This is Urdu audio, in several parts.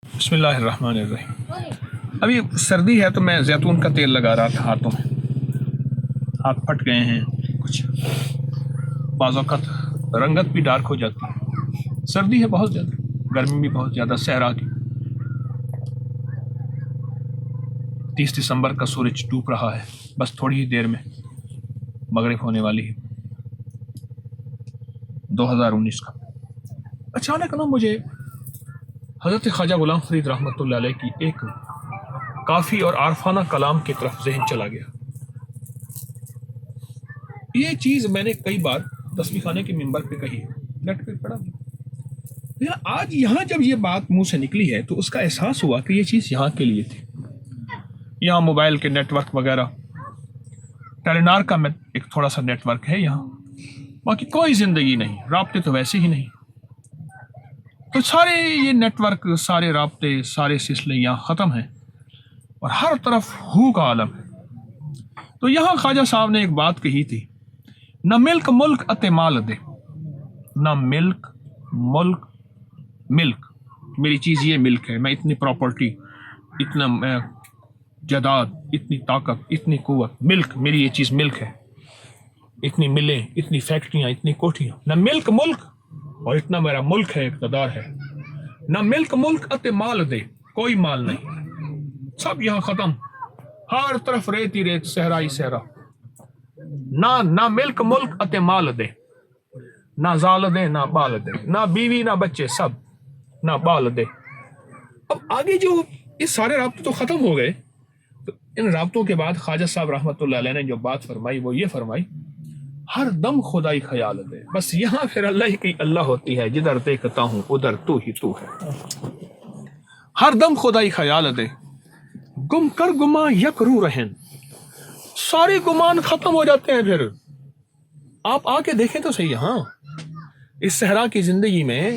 بسم اللہ الرحمن الرحیم۔ ابھی سردی ہے تو میں زیتون کا تیل لگا رہا تھا ہاتھوں میں، ہاتھ پھٹ گئے ہیں کچھ، بعض اوقات رنگت بھی ڈارک ہو جاتی ہے، سردی ہے بہت زیادہ، گرمی بھی بہت زیادہ صحرا کی۔ 30 دسمبر کا سورج ڈوب رہا ہے، بس تھوڑی ہی دیر میں مغرب ہونے والی ہے 2019 کا۔ اچانک نا مجھے حضرت خواجہ غلام فرید رحمۃ اللہ علیہ کی ایک کافی اور عارفانہ کلام کی طرف ذہن چلا گیا۔ یہ چیز میں نے کئی بار تسبیح خانے کے ممبر پہ کہی ہے، نیٹ پہ پڑھا۔ آج یہاں جب یہ بات منہ سے نکلی ہے تو اس کا احساس ہوا کہ یہ چیز یہاں کے لیے تھی۔ یہاں موبائل کے نیٹ ورک وغیرہ، ٹیلینار کا ایک تھوڑا سا نیٹ ورک ہے یہاں، باقی کوئی زندگی نہیں، رابطے تو ویسے ہی نہیں، تو سارے یہ نیٹ ورک، سارے رابطے، سارے سلسلے یہاں ختم ہیں اور ہر طرف ہو کا عالم ہے۔ تو یہاں خواجہ صاحب نے ایک بات کہی تھی، نہ ملک ملک اتے مال دے، نہ ملک ملک ملک، میری چیز یہ ملک ہے، میں اتنی پراپرٹی، اتنا جائیداد، اتنی طاقت، اتنی قوت، ملک، میری یہ چیز ملک ہے، اتنی ملیں، اتنی فیکٹریاں، اتنی کوٹھیاں، نہ ملک ملک، اور اتنا میرا ملک ہے، اقتدار ہے، نہ ملک ملک اتے مال دے، کوئی مال نہیں، سب یہاں ختم، ہر طرف ریت ہی ریت، صحرا ہی صحرا، نہ ملک ملک اتے مال دے، نہ زال دے، نہ بال دے، نہ بیوی نہ بچے، سب نہ بال دے۔ اب آگے جو یہ سارے رابطے تو ختم ہو گئے، تو ان رابطوں کے بعد خواجہ صاحب رحمۃ اللہ علیہ نے جو بات فرمائی وہ یہ فرمائی، ہر دم خدائی خیال دے۔ بس یہاں پھر اللہ ہی کی اللہ ہوتی ہے، جدھر دیکھتا ہوں ادھر تو ہی تو ہے، ہر دم خدائی خیال دے، گم کر گما یک رو رہن، سارے گمان ختم ہو جاتے ہیں۔ پھر آپ آ کے دیکھیں تو صحیح، ہاں اس صحرا کی زندگی میں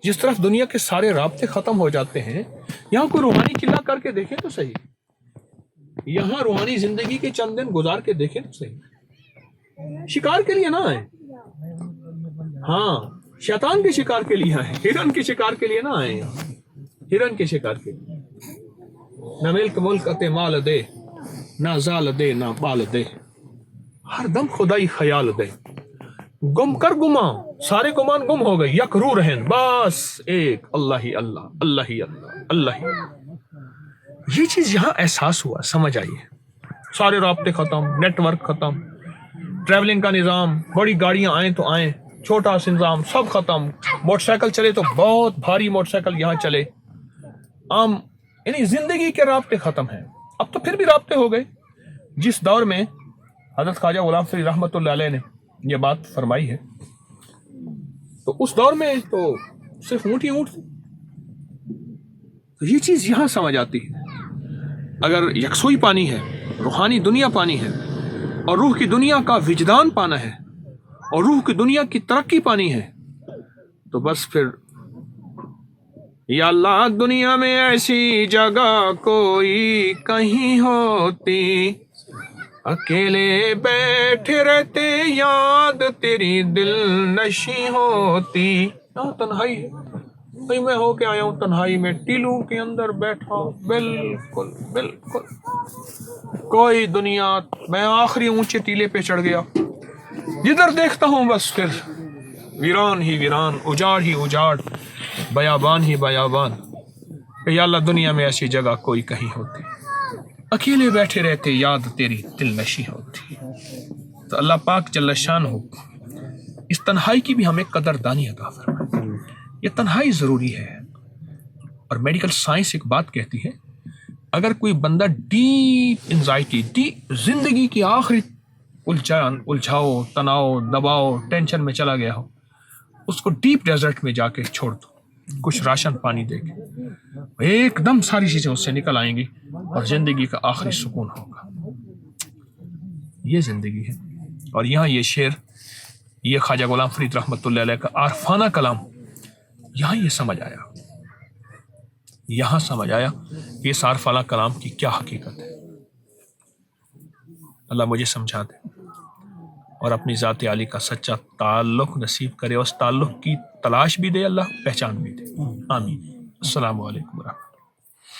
جس طرف دنیا کے سارے رابطے ختم ہو جاتے ہیں، یہاں کوئی روحانی قلعہ کر کے دیکھیں تو صحیح، یہاں روحانی زندگی کے چند دن گزار کے دیکھیں تو صحیح۔ شکار کے لیے نہ آئے، ہاں شیطان کے شکار کے لیے آئے، ہرن کے شکار کے لیے نہ آئے، ہرن کے شکار کے لیے۔ نہ ملک ملک اتے مال دے، نہ زال دے، نہ بال دے، ہر دم خدائی خیال دے، گم کر گما، سارے گمان گم ہو گئے، یک رو رہن، بس ایک اللہ ہی اللہ، اللہ ہی اللہ، اللہ ہی اللہ۔ یہ چیز یہاں احساس ہوا، سمجھ آئی ہے، سارے رابطے ختم، نیٹ ورک ختم، ٹریولنگ کا نظام، بڑی گاڑیاں آئیں تو آئیں، چھوٹا سا نظام سب ختم، موٹر سائیکل چلے تو بہت بھاری موٹر سائیکل یہاں چلے، عام یعنی زندگی کے رابطے ختم ہیں۔ اب تو پھر بھی رابطے ہو گئے۔ جس دور میں حضرت خواجہ غلام فرید رحمۃ اللہ علیہ نے یہ بات فرمائی ہے، تو اس دور میں تو صرف اونٹ ہی اونٹ تھی، تو یہ چیز یہاں سمجھ آتی ہے۔ اگر یکسوئی پانی ہے، روحانی دنیا پانی ہے، اور روح کی دنیا کا وجدان پانا ہے، اور روح کی دنیا کی ترقی پانی ہے، تو بس پھر یا اللہ دنیا میں ایسی جگہ کوئی کہیں ہوتی، اکیلے بیٹھے رہتے یاد تیری دل نشی ہوتی۔ یہاں تنہائی ہے، بھائی میں ہو کے آیا ہوں تنہائی میں، ٹیلوں کے اندر بیٹھا، بالکل بالکل کوئی دنیا، میں آخری اونچے ٹیلے پہ چڑھ گیا، جدھر دیکھتا ہوں بس پھر ویران ہی ویران، اجاڑ ہی اجاڑ، بیابان ہی بیابان، کہ یا اللہ دنیا میں ایسی جگہ کوئی کہیں ہوتی، اکیلے بیٹھے رہتے یاد تیری دل نشی ہوتی۔ تو اللہ پاک جل شان ہو اس تنہائی کی بھی ہمیں قدر دانی عطا فرمائے۔ یہ تنہائی ضروری ہے، اور میڈیکل سائنس ایک بات کہتی ہے، اگر کوئی بندہ ڈیپ انزائٹی، ڈیپ زندگی کی آخری الجھاؤ، تناؤ، دباؤ، ٹینشن میں چلا گیا ہو، اس کو ڈیپ ڈیزرٹ میں جا کے چھوڑ دو، کچھ راشن پانی دے کے، ایک دم ساری چیزیں اس سے نکل آئیں گی اور زندگی کا آخری سکون ہوگا۔ یہ زندگی ہے۔ اور یہاں یہ شعر، یہ خواجہ غلام فرید رحمۃ اللہ علیہ کا عارفانہ کلام، یہاں یہ سمجھ آیا، یہاں سمجھ آیا کہ اس عارفانہ کلام کی کیا حقیقت ہے۔ اللہ مجھے سمجھا دے اور اپنی ذات عالی کا سچا تعلق نصیب کرے، اس تعلق کی تلاش بھی دے اللہ، پہچان بھی دے، آمین۔ السلام علیکم ورحمۃ اللہ۔